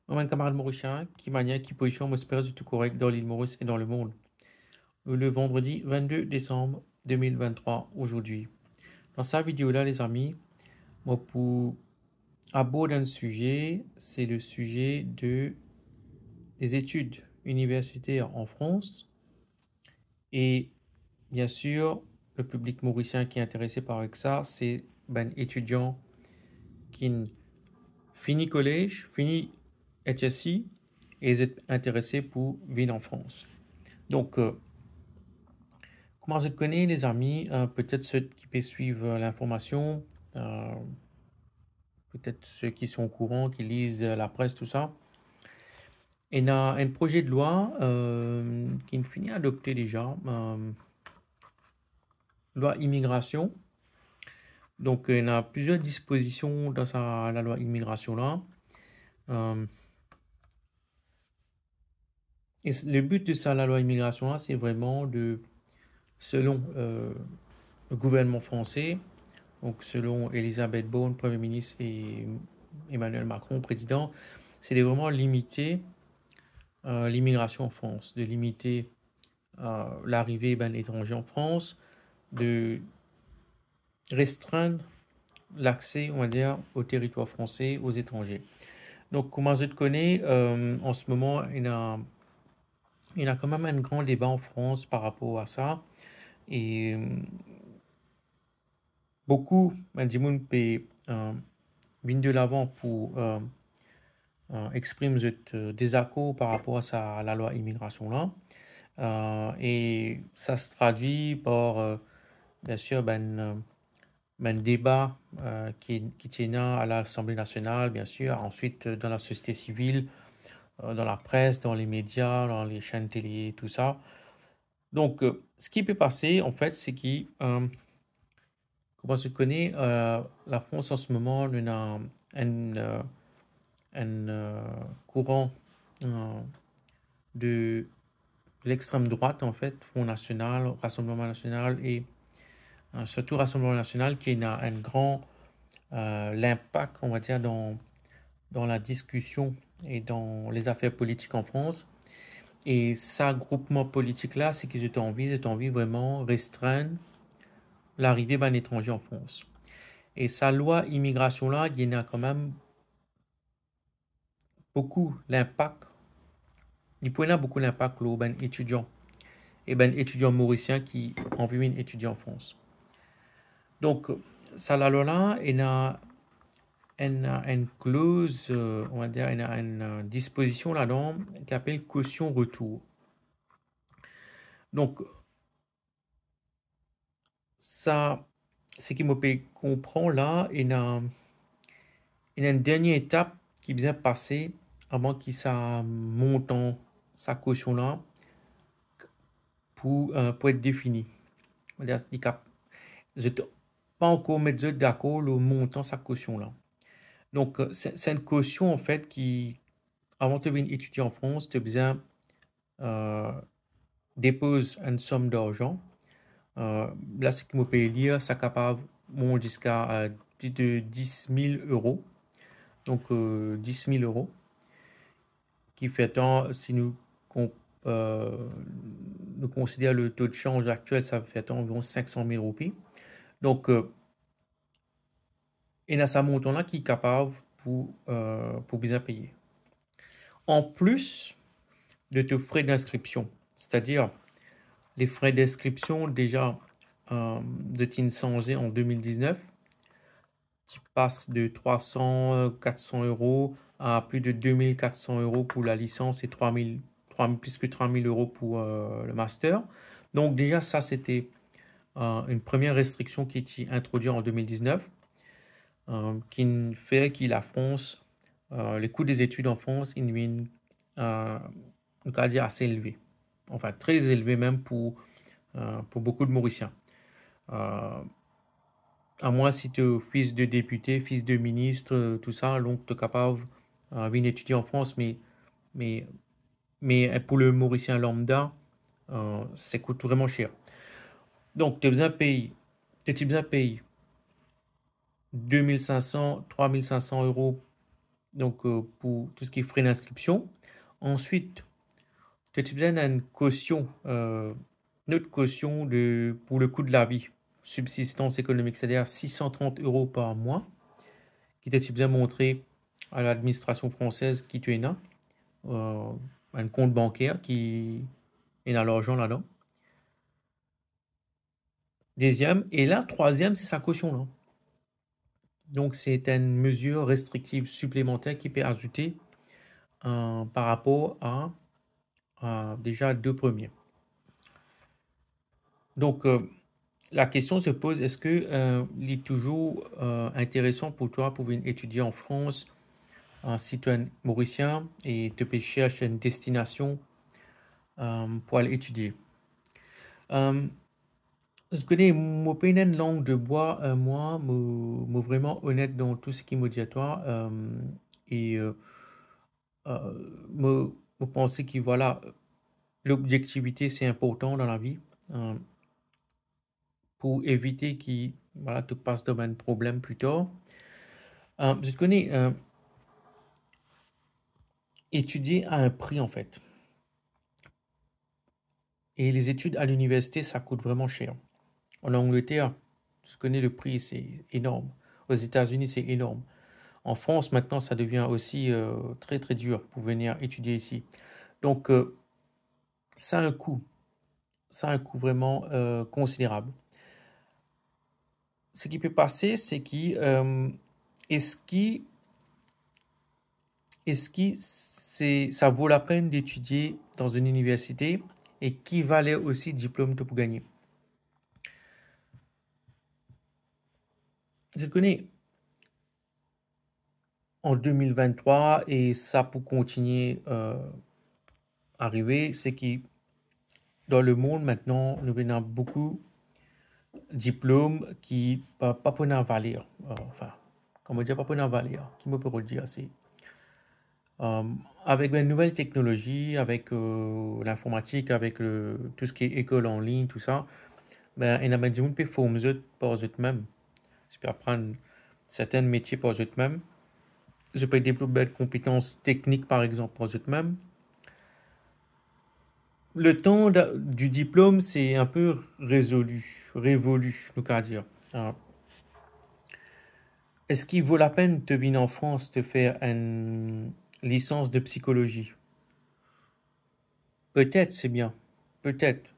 Un camarade mauricien qui mania qui position m'espère du tout correct dans l'île Maurice et dans le monde. Le vendredi 22 décembre 2023, aujourd'hui. Dans cette vidéo-là, les amis, moi pour aborder un sujet, c'est le sujet des études universitaires en France. Et bien sûr, le public mauricien qui est intéressé par ça, c'est ben étudiants qui fini collège, fini HSI et ils sont intéressés pour venir en France. Donc, comment je te connais, les amis, peut-être ceux qui peuvent suivre l'information, euh, peut-être ceux qui sont au courant, qui lisent la presse, tout ça. Il y a un projet de loi qui est fini adopté déjà, loi immigration. Donc, il y a plusieurs dispositions dans la loi immigration là. Euh, et le but de ça, la loi immigration là, c'est vraiment selon le gouvernement français, donc selon Elisabeth Borne, Premier ministre, et Emmanuel Macron, président, c'est de vraiment limiter l'immigration en France, de limiter l'arrivée d'étrangers en France, de restreindre l'accès, on va dire, au territoire français aux étrangers. Donc, comment je te connais, en ce moment, il y a quand même un grand débat en France par rapport à ça. Et beaucoup, du monde peut venir de l'avant pour exprimer ce désaccord par rapport à la loi immigration là. Et ça se traduit par, bien sûr, ben débat qui tient à l'Assemblée nationale, bien sûr, ensuite dans la société civile, dans la presse, dans les médias, dans les chaînes télé, tout ça. Donc, ce qui peut passer, en fait, c'est que, comment se connaît, la France en ce moment, on a un courant euh, de l'extrême droite, en fait, Front National, Rassemblement National et surtout Rassemblement National qui a un grand l'impact, on va dire, dans la discussion et dans les affaires politiques en France. Et ça, groupement politique-là, c'est qu'ils ont envie vraiment restreindre l'arrivée d'un étranger en France. Et sa loi immigration-là, il y en a quand même beaucoup l'impact, il peut y avoir beaucoup l'impact sur ben étudiants et ben étudiants mauriciens qui ont envie d'étudier en France. Donc, ça la loi-là, une clause, on va dire, une disposition là-dedans qui appelle caution retour. Donc, ça, ce qui me fait comprendre là, il y a une dernière étape qui vient passer avant qu'il ça monte en sa caution là pour être défini. C'est-à-dire, je ne pas encore mettre d'accord le montant sa caution là. Donc, c'est une caution en fait qui, avant de venir étudier en France, tu as besoin euh, dépose une somme d'argent. Là, ce qui me peut lire, ça capable jusqu'à de 10 000 euros. Donc, 10 000 euros. Qui fait tant, si nous considérons le taux de change actuel, ça fait environ 500 000 roupies. Donc, il y a ce montant-là qui est capable pour bien payer. En plus de tes frais d'inscription, c'est-à-dire les frais d'inscription déjà de changé en 2019, qui passe de 300, 400 euros à plus de 2400 euros pour la licence et plus que 3000 euros pour le master. Donc déjà, ça, c'était une première restriction qui été introduite en 2019, qui fait que la France, les coûts des études en France, ils viennent, on va dire, assez élevés. Enfin, très élevés même pour beaucoup de Mauriciens. À moins si tu es fils de député, fils de ministre, tout ça, donc tu es capable de venir étudier en France, mais, mais pour le Mauricien lambda, ça coûte vraiment cher. Donc, tu as besoin de payer, 2500, 3500 euros Donc, pour tout ce qui est frais d'inscription. Ensuite, tu as besoin d'une caution, une autre caution pour le coût de la vie, subsistance économique, c'est-à-dire 630 € par mois, qui tu besoin montrer à l'administration française qui tu es là, un compte bancaire qui est dans l'argent là-dedans. Deuxième, et là, troisième, c'est sa caution là. Donc, c'est une mesure restrictive supplémentaire qui peut ajouter par rapport à déjà deux premiers. Donc, la question se pose, est-ce que il est toujours intéressant pour toi pour venir étudier en France si tu es un Mauricien et te cherches une destination pour aller étudier? Je connais mon pays une langue de bois, moi, moi vraiment honnête dans tout ce qui est médiatoire et me penser que voilà, l'objectivité c'est important dans la vie euh, pour éviter qu'il voilà, te passe dans un problème plus tard. Je connais étudier à un prix en fait. Et les études à l'université, ça coûte vraiment cher. En Angleterre, je connais le prix, c'est énorme. Aux États-Unis, c'est énorme. En France, maintenant, ça devient aussi très très dur pour venir étudier ici. Donc, ça a un coût. Ça a un coût vraiment considérable. Ce qui peut passer, c'est est-ce que ça vaut la peine d'étudier dans une université et qui valait aussi diplôme pour gagner? Je connais en 2023 et ça pour continuer arriver, c'est que dans le monde maintenant, nous avons beaucoup de diplômes qui pas pour valeur. Enfin, comment dire, pas pour valeur. Qui me peut dire, c'est euh, avec les nouvelles technologies, avec l'informatique, avec tout ce qui est école en ligne, tout ça, ben, il y a des gens qui forment par eux-mêmes. Je peux apprendre certains métiers par eux-mêmes. Je peux développer des compétences techniques, par exemple, par eux-mêmes. Le temps du diplôme, c'est un peu révolu, nous qu'à dire. Alors, est-ce qu'il vaut la peine de venir en France de faire une licence de psychologie? Peut-être, c'est bien. Peut-être.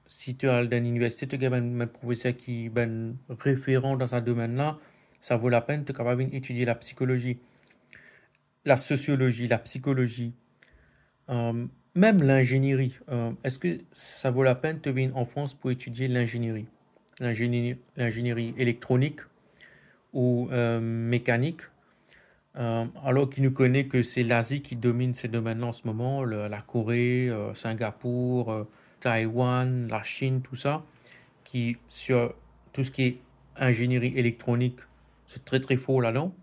Si tu as dans l'université, tu as un professeur qui est un référent dans ce domaine-là, ça vaut la peine de capable étudier la psychologie, la sociologie, la psychologie, même l'ingénierie. Est-ce que ça vaut la peine de venir en France pour étudier l'ingénierie? L'ingénierie électronique ou mécanique, alors qu'il nous connaît que c'est l'Asie qui domine ces domaines-là en ce moment, la Corée, Singapour, Taïwan, la Chine, tout ça, qui sur tout ce qui est ingénierie électronique, c'est très très fort là-dedans.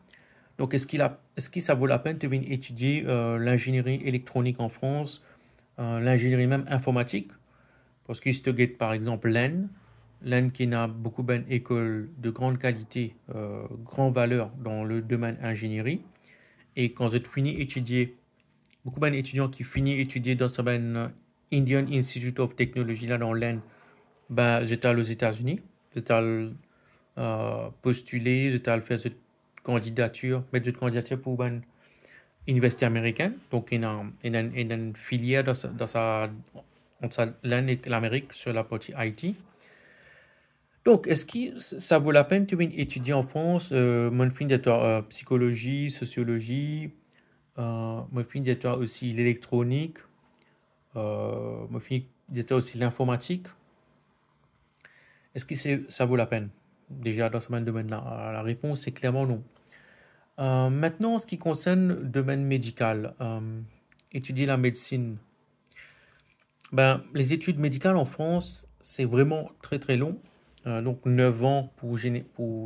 Donc est-ce que ça vaut la peine de venir étudier l'ingénierie électronique en France, l'ingénierie même informatique? Parce que si tu regardes par exemple l'Inde qui a beaucoup d'écoles de grande qualité, grande valeur dans le domaine ingénierie. Et quand j'ai fini d'étudier, beaucoup d'étudiants qui finissent d'étudier dans ce Indian Institute of Technology là dans l'Inde, ben, j'étais aux États-Unis, j'étais postuler, j'étais faire cette candidature, mettre cette candidature pour une université américaine. Donc, il y a une filière entre l'Inde et l'Amérique sur la partie IT. Donc, est-ce que ça vaut la peine de venir étudier en France? Mon fin d'études psychologie, sociologie, mon fin d'études aussi l'électronique, mon fin d'études aussi l'informatique. Est-ce que ça vaut la peine? Déjà dans ce domaine-là, la réponse c'est clairement non. Maintenant, en ce qui concerne le domaine médical, étudier la médecine. Ben, les études médicales en France, c'est vraiment très très long. Donc 9 ans pour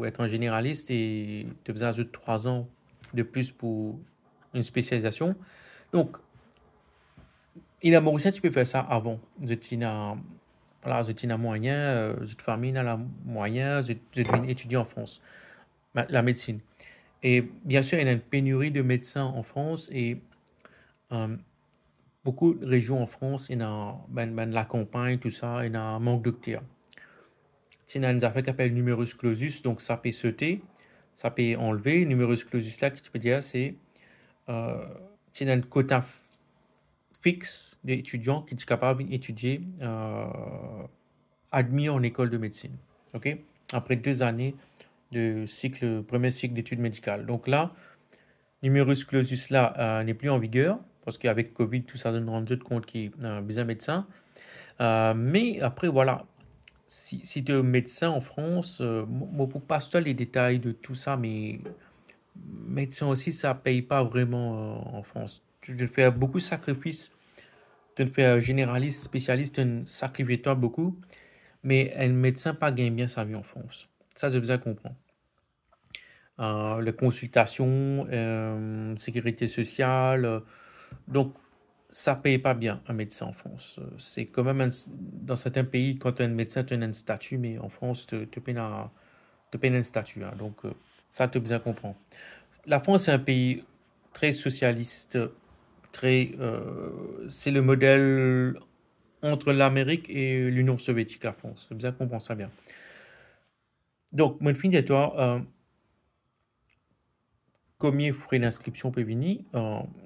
être un généraliste et tu as besoin de 3 ans de plus pour une spécialisation. Donc, il a Mauricien, tu peux faire ça avant. Voilà, je tiens moyen, je famille à la moyen, je viens étudier en France, la médecine. Et bien sûr, il y a une pénurie de médecins en France et beaucoup de régions en France, il y a la campagne, tout ça, il y a un manque de docteurs. Il y a une affaire qui s'appelle numerus clausus, donc ça peut sauter, ça peut enlever. Numerus clausus là, que tu peux dire, c'est il y a un quota fixe d'étudiants qui sont capables d'étudier admis en école de médecine. Ok. Après 2 années de cycle, premier cycle d'études médicales. Donc là, numerus clausus là n'est plus en vigueur parce qu'avec Covid, tout ça donne rendu compte qu'il y a besoin de médecin. Mais après, voilà, si tu es médecin en France, moi, pour pas les détails de tout ça, mais médecin aussi, ça paye pas vraiment en France. Tu te fais beaucoup de sacrifices, tu te fais généraliste, spécialiste, tu sacrifies toi beaucoup, mais un médecin pas gagne bien sa vie en France. Ça, j'ai besoin de comprendre. Les consultations, sécurité sociale, donc ça paye pas bien un médecin en France. C'est quand même dans certains pays, quand tu es un médecin, tu as un statut, mais en France, tu payes un statut. Hein. Donc, ça, tu as besoin de comprendre. La France est un pays très socialiste, c'est le modèle entre l'Amérique et l'Union soviétique, la France. C'est bien qu'on comprend ça bien. Donc, mon fin de toi, combien frais d'inscription peut venir?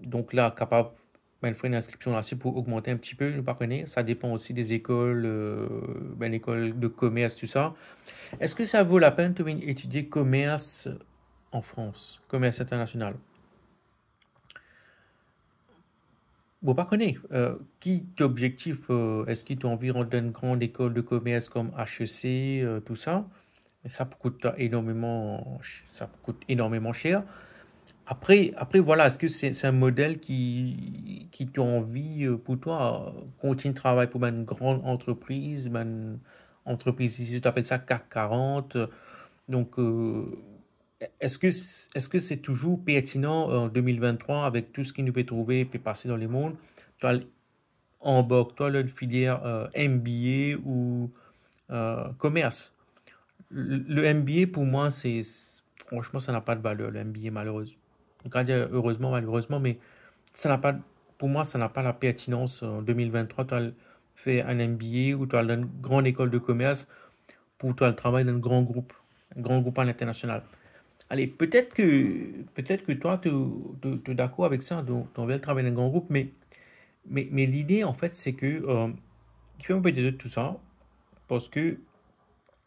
Donc là, capable, ben, frais d'inscription là, c'est pour augmenter un petit peu, ne pas connaître. Ça dépend aussi des écoles, l'école de commerce, tout ça. Est-ce que ça vaut la peine de venir étudier commerce en France, commerce international? Bon, pas connaître. Qui t'objectif, est-ce que tu as envie de rentrer dans une grande école de commerce comme HEC, tout ça? Et ça coûte énormément cher. Après voilà, est-ce que c'est un modèle qui t'a envie pour toi, continuer de travailler pour une grande entreprise, une entreprise ici, tu appelles ça CAC 40. Donc, est-ce que c'est toujours pertinent en 2023 avec tout ce qui nous peut trouver peut passer dans le monde? Toi, en bas, toi, une filière MBA ou commerce. Le MBA, pour moi, franchement, ça n'a pas de valeur, le MBA, malheureusement. Je ne vais pas dire heureusement, malheureusement, mais ça n'a pas, pour moi, ça n'a pas la pertinence en 2023. Tu as fait un MBA ou tu as une grande école de commerce pour toi le travail d'un un grand groupe à l'international. Allez, peut-être que toi, tu es d'accord avec ça, tu veux travailler dans un grand groupe, mais l'idée, en fait, c'est que tu fais un peu de tout ça parce que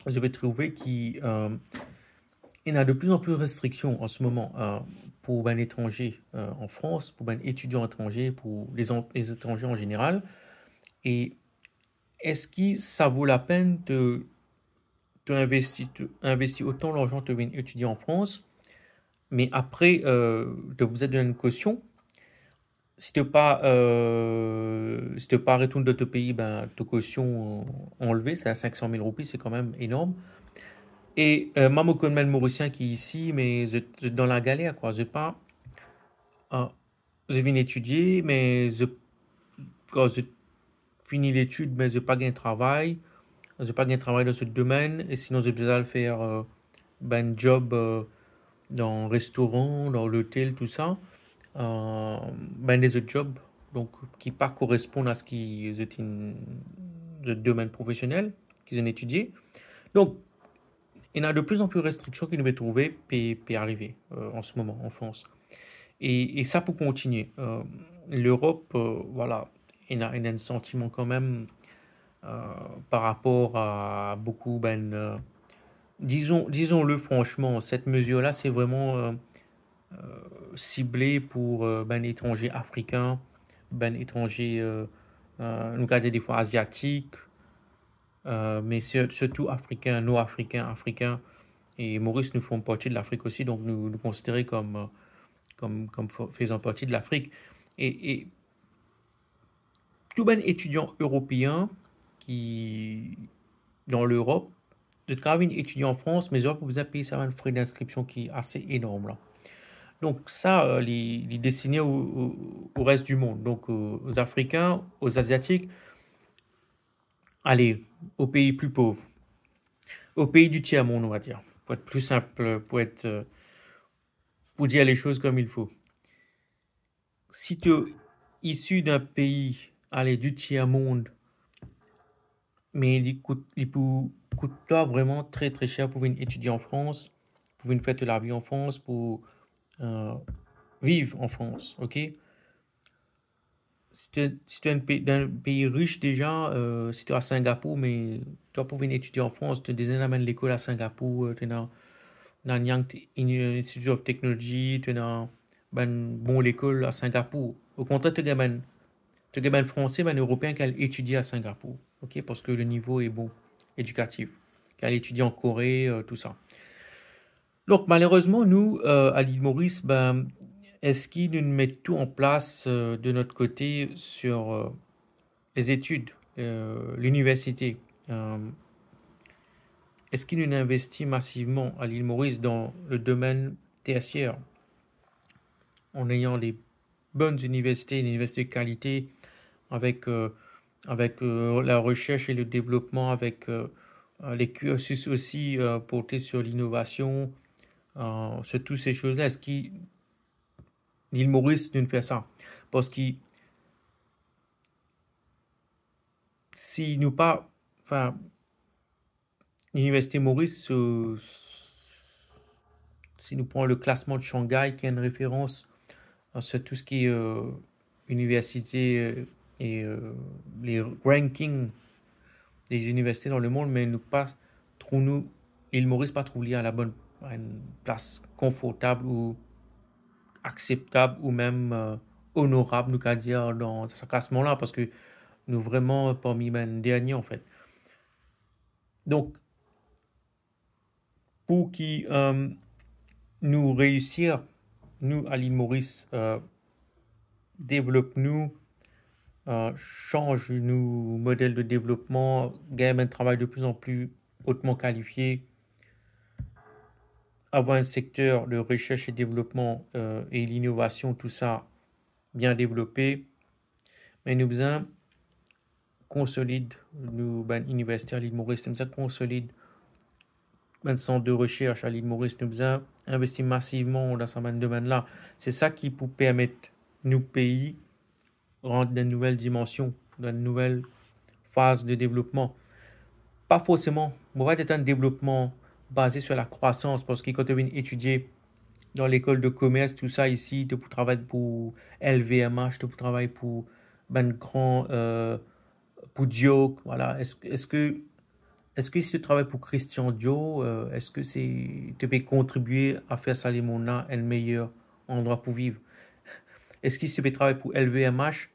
je vais trouver qu'il y a de plus en plus de restrictions en ce moment pour un étranger en France, pour un étudiant étranger, pour les étrangers en général. Et est-ce que ça vaut la peine de investir autant d'argent de venir étudier en France, mais après, de vous êtes donné une caution? Si tu pas retourné de ton pays, ben, ta caution enlevée, c'est à 500 000 roupies, c'est quand même énorme. Et moi, je connais le Mauricien qui est ici, mais je dans la galère, quoi. Euh, je viens étudier, mais quand je finis l'étude, mais je n'ai pas de travail. Je n'ai pas de travail dans ce domaine, et sinon, j'ai besoin de faire ben, job dans le restaurant, dans l'hôtel, tout ça. Ben, des autres jobs, donc, qui pas correspondent à ce qui est le domaine professionnel qu'ils ont étudié. Donc, il y a de plus en plus de restrictions qui nous ont trouver puis arriver en ce moment en France. Et ça pour continuer. L'Europe, voilà, il y a un sentiment quand même euh, par rapport à beaucoup, disons-le franchement, cette mesure-là, c'est vraiment ciblé pour ben étrangers africains, ben étrangers, nous regardons des fois asiatiques, mais surtout africains, nord-africains, africains. Et Maurice nous font partie de l'Afrique aussi, donc nous considérer comme faisant partie de l'Afrique. Et tout ben étudiant européen qui, dans l'Europe, de travailler étudiant en France, mais vous avez payé ça un frais d'inscription qui est assez énorme là. Donc ça, les destiné au reste du monde, donc aux Africains, aux Asiatiques, allez, aux pays plus pauvres, aux pays du tiers-monde, on va dire, pour être plus simple, pour être pour dire les choses comme il faut. Si tu es issu d'un pays, allez, du tiers-monde, mais coûte toi vraiment très très cher pour venir étudier en France, pour venir faire de la vie en France, pour vivre en France, ok? Si tu es d'un pays riche déjà, si tu es à Singapour, mais toi pour venir étudier en France, tu amènes l'école à Singapour, tu es dans Nanyang Institute of Technology, tu es dans bon l'école à Singapour. Au contraire, tu es français, ben européen qui a étudié à Singapour, ok? Parce que le niveau est bon, éducatif, qui a étudié en Corée, tout ça. Donc malheureusement, nous, à l'île Maurice, ben, est-ce qu'ils nous mettent tout en place de notre côté sur les études, l'université? Est-ce qu'ils nous investissent massivement à l'île Maurice dans le domaine tertiaire en ayant les bonnes universités, des universités de qualité avec la recherche et le développement, avec les cursus aussi portés sur l'innovation, sur toutes ces choses-là? Est-ce que l'île Maurice nous fait ça? Parce que si nous pas, enfin, l'université Maurice, si nous prenons le classement de Shanghai, qui est une référence sur tout ce qui est université et les rankings des universités dans le monde, mais l'île Maurice pas trouvé à une place confortable ou acceptable ou même honorable, nous qu'à dire, dans ce classement-là, parce que nous vraiment parmi les derniers en fait. Donc, pour qui nous réussir, nous à l'île Maurice, développe-nous, change nos modèles de développement, gagne un travail de plus en plus hautement qualifié, avoir un secteur de recherche et développement et l'innovation, tout ça bien développé, mais nous besoin consolide nous ben université à l'île Maurice, nous besoin consolide un centre de recherche à l'île Maurice, nous besoin investir massivement dans ce domaine-là. C'est ça qui peut permettre nous pays rentrer dans de nouvelles dimensions, dans de nouvelles phases de développement. Pas forcément, on va être un développement basé sur la croissance, parce que quand tu viens étudier dans l'école de commerce, tout ça ici, tu peux travailler pour LVMH, tu peux travailler pour ben grand, pour Dior, voilà. Est-ce que si tu travailles pour Christian Dior, est-ce que tu peux contribuer à faire ça les mondes-là un meilleur endroit pour vivre? Est-ce que si tu peux travailler pour LVMH,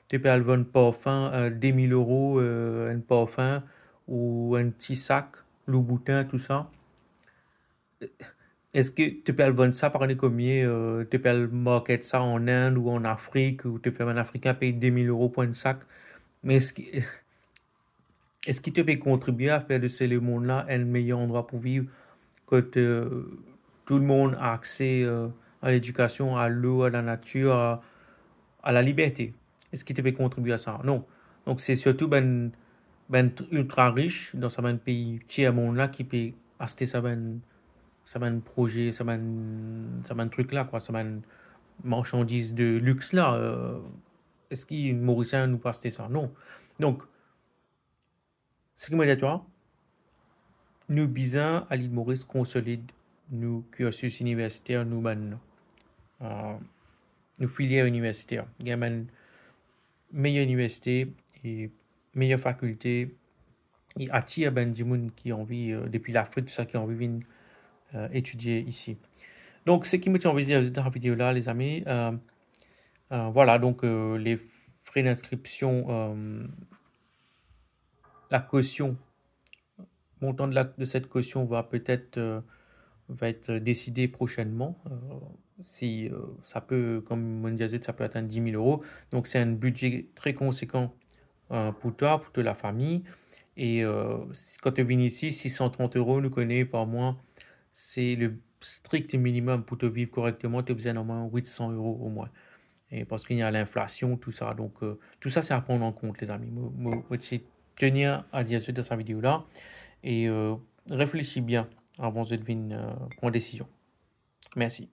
tu peux avoir un parfum 10 000 euros, un parfum ou un petit sac, Louboutin, tout ça? Est-ce que tu peux vendre ça par combien? Tu peux market ça en Inde ou en Afrique, ou tu fais un Africain payer 10 000 euros pour un sac? Mais est-ce que tu peux contribuer à faire de ce monde-là un meilleur endroit pour vivre, que tout le monde a accès à l'éducation, à l'eau, à la nature, à la liberté? Est-ce que tu peux contribuer à ça? Non. Donc c'est surtout ultra riche dans ce pays tiers monde là qui peut acheter ça projet, ça truc là quoi, ça marchandise de luxe là. Est-ce qu'il Mauricien nous pas acheter ça? Non. Donc ce qui me dit toi, nous bisons à l'île Maurice consolide nos cursus universitaires, nos filières universitaires. Il y a une meilleure université et meilleure faculté. Il attire du monde qui ont envie, depuis l'Afrique, tout ça, qui ont envie de étudier ici. Donc, ce qui me tient envie de dire dans cette vidéo-là, les amis, voilà, donc les frais d'inscription, la caution, montant de cette caution va peut-être va être décidé prochainement. Si ça peut, comme on disait, ça peut atteindre 10 000 euros. Donc, c'est un budget très conséquent pour toi, pour toute la famille. Et quand tu viens ici, 630 euros, nous connaissons par mois, c'est le strict minimum pour te vivre correctement. Tu as besoin d'au moins 800 euros au mois. Et parce qu'il y a l'inflation, tout ça. Donc, tout ça, c'est à prendre en compte, les amis. Je tenir à dire ça dans cette vidéo-là. Et réfléchis bien avant de prendre une décision. Merci.